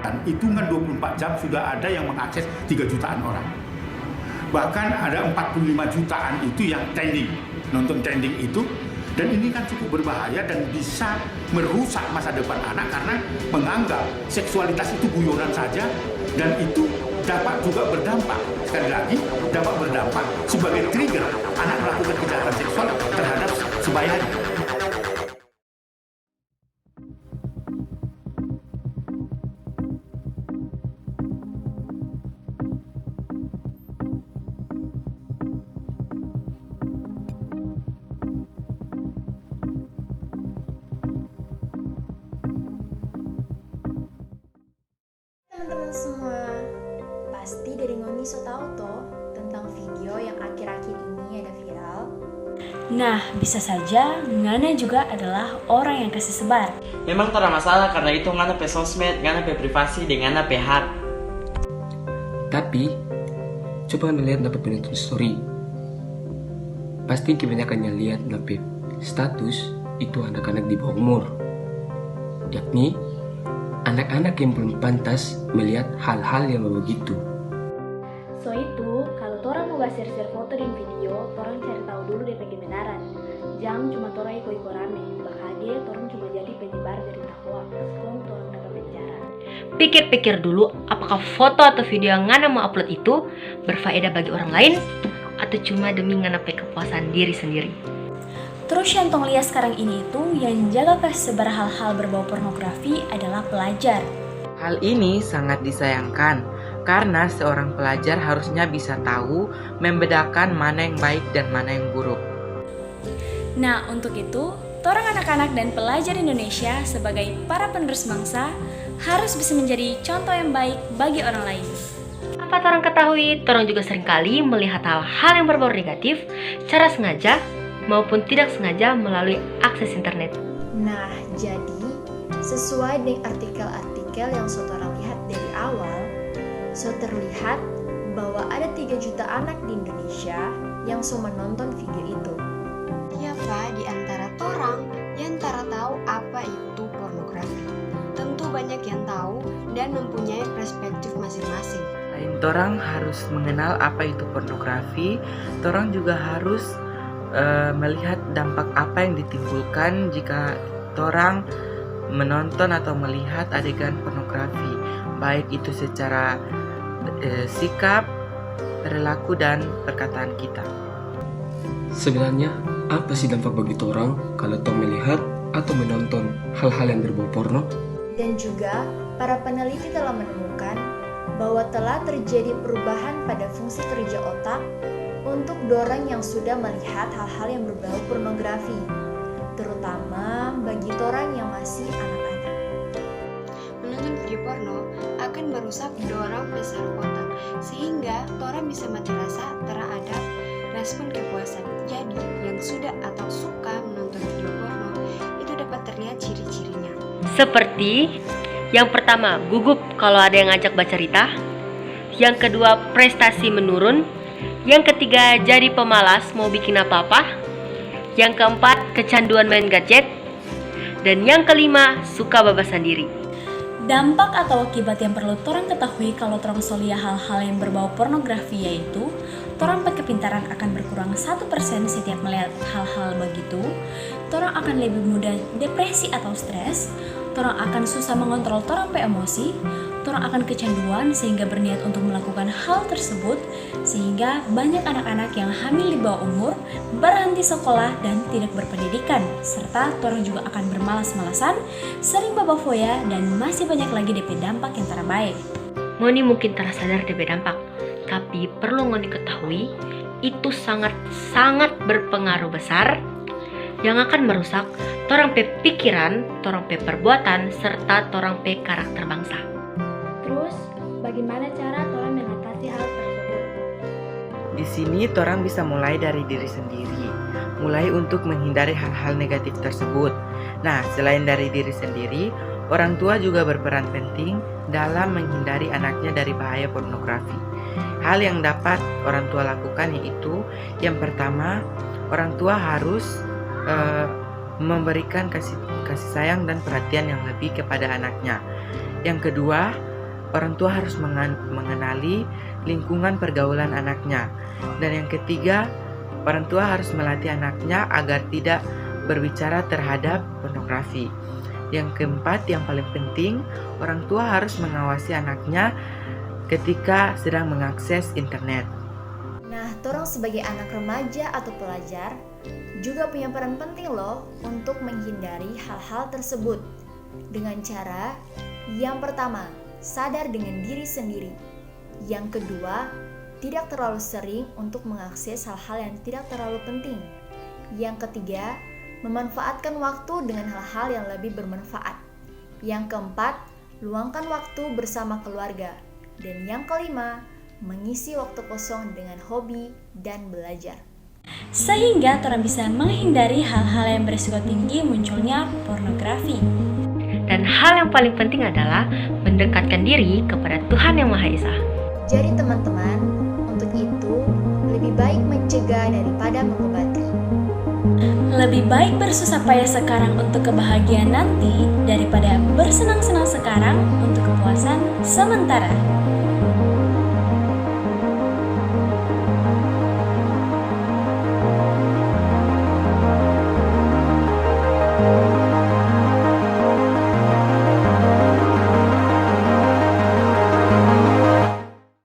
kejahatan, hitungan 24 jam sudah ada yang mengakses 3 jutaan orang. Bahkan ada 45 jutaan itu yang trending, nonton trending itu. Dan ini kan cukup berbahaya dan bisa merusak masa depan anak karena menganggap seksualitas itu guyonan saja, dan itu dapat juga berdampak, sekali lagi dapat berdampak sebagai trigger anak melakukan kejahatan seksual terhadap sebayanya. Teman-teman semua, pasti dari Ngoni so tahu toh tentang video yang akhir-akhir ini ada viral. Nah, bisa saja Ngana juga adalah orang yang kasih sebar. Memang tak ada masalah karena itu Ngana pe sosmed, Ngana pe privasi, dan Ngana pe hak. Tapi, coba melihat dapat penonton story. Pasti kebanyakan yang lihat dapat status itu anak-anak di bawah umur. Yakni, anak-anak yang belum pantas melihat hal-hal yang begitu. So itu, kalau orang mau share-share foto dan video, orang cari tahu dulu dari kebenaran. Jangan cuma orang ikut-ikut rame, bahagia orang cuma jadi penyebar berita hoax. Sebelum orang dapat bicara. Pikir-pikir dulu apakah foto atau video yang Ngana mau upload itu berfaedah bagi orang lain atau cuma demi Ngana kepuasan diri sendiri. Terus yang tong lihat sekarang ini itu yang jaga kasih sebar hal-hal berbau pornografi adalah pelajar. Hal ini sangat disayangkan karena seorang pelajar harusnya bisa tahu membedakan mana yang baik dan mana yang buruk. Nah, untuk itu, torang anak-anak dan pelajar Indonesia sebagai para penerus bangsa harus bisa menjadi contoh yang baik bagi orang lain. Apa orang ketahui, orang juga seringkali melihat hal-hal yang berbau negatif secara sengaja maupun tidak sengaja melalui akses internet. Nah, jadi sesuai dengan artikel-artikel yang saudara lihat dari awal, so terlihat bahwa ada 3 juta anak di Indonesia yang so menonton video itu. Siapa di antara torang yang tak tahu apa itu pornografi? Tentu banyak yang tahu dan mempunyai perspektif masing-masing. Selain torang harus mengenal apa itu pornografi, torang juga harus melihat dampak apa yang ditimbulkan jika torang menonton atau melihat adegan pornografi, baik itu secara sikap, perilaku, dan perkataan kita. Sebenarnya, apa sih dampak bagi orang kalau tong melihat atau menonton hal-hal yang berbau porno? Dan juga, para peneliti telah menemukan bahwa telah terjadi perubahan pada fungsi kerja otak untuk dorang yang sudah melihat hal-hal yang berbau pornografi, terutama bagi dorang yang masih anak-anak. Menonton video porno akan merusak dorang besar otak, sehingga dorang bisa mati rasa terhadap respon kepuasan. Jadi, yang sudah atau suka menonton video porno itu dapat terlihat ciri-cirinya. Seperti yang pertama, gugup kalau ada yang ngajak baca cerita. Yang kedua, prestasi menurun. Yang ketiga, jadi pemalas mau bikin apa-apa. Yang keempat, kecanduan main gadget. Dan yang kelima, suka babasan diri. Dampak atau akibat yang perlu torang ketahui kalau torang solia hal-hal yang berbau pornografi yaitu torang kepintaran akan berkurang 1% setiap melihat hal-hal begitu. Torang akan lebih mudah depresi atau stres. Torang akan susah mengontrol torang emosi. Torang akan kecanduan sehingga berniat untuk melakukan hal tersebut, sehingga banyak anak-anak yang hamil di bawah umur berhenti sekolah dan tidak berpendidikan, serta torang juga akan bermalas-malasan, sering babafoya, dan masih banyak lagi DP dampak yang tak baik. Ngoni mungkin terasa sadar DP dampak, tapi perlu Ngoni ketahui itu sangat berpengaruh besar yang akan merusak torang pe pikiran, torang pe perbuatan, serta torang pe karakter bangsa. Terus, bagaimana cara torang mengatasi hal tersebut? Di sini torang bisa mulai dari diri sendiri, mulai untuk menghindari hal-hal negatif tersebut. Nah, selain dari diri sendiri, orang tua juga berperan penting dalam menghindari anaknya dari bahaya pornografi. Hal yang dapat orang tua lakukan yaitu, yang pertama, orang tua harus memberikan kasih sayang dan perhatian yang lebih kepada anaknya. Yang kedua, orang tua harus mengenali lingkungan pergaulan anaknya. Dan yang ketiga, orang tua harus melatih anaknya agar tidak berbicara terhadap pornografi. Yang keempat, yang paling penting, orang tua harus mengawasi anaknya ketika sedang mengakses internet. Nah, torang sebagai anak remaja atau pelajar juga punya peran penting loh untuk menghindari hal-hal tersebut. Dengan cara, yang pertama, sadar dengan diri sendiri. Yang kedua, tidak terlalu sering untuk mengakses hal-hal yang tidak terlalu penting. Yang ketiga, memanfaatkan waktu dengan hal-hal yang lebih bermanfaat. Yang keempat, luangkan waktu bersama keluarga. Dan yang kelima, mengisi waktu kosong dengan hobi dan belajar. Sehingga orang bisa menghindari hal-hal yang berisiko tinggi munculnya pornografi. Dan hal yang paling penting adalah mendekatkan diri kepada Tuhan Yang Maha Esa. Jadi teman-teman, untuk itu lebih baik mencegah daripada mengobati. Lebih baik bersusah payah sekarang untuk kebahagiaan nanti daripada bersenang-senang sekarang untuk kepuasan sementara.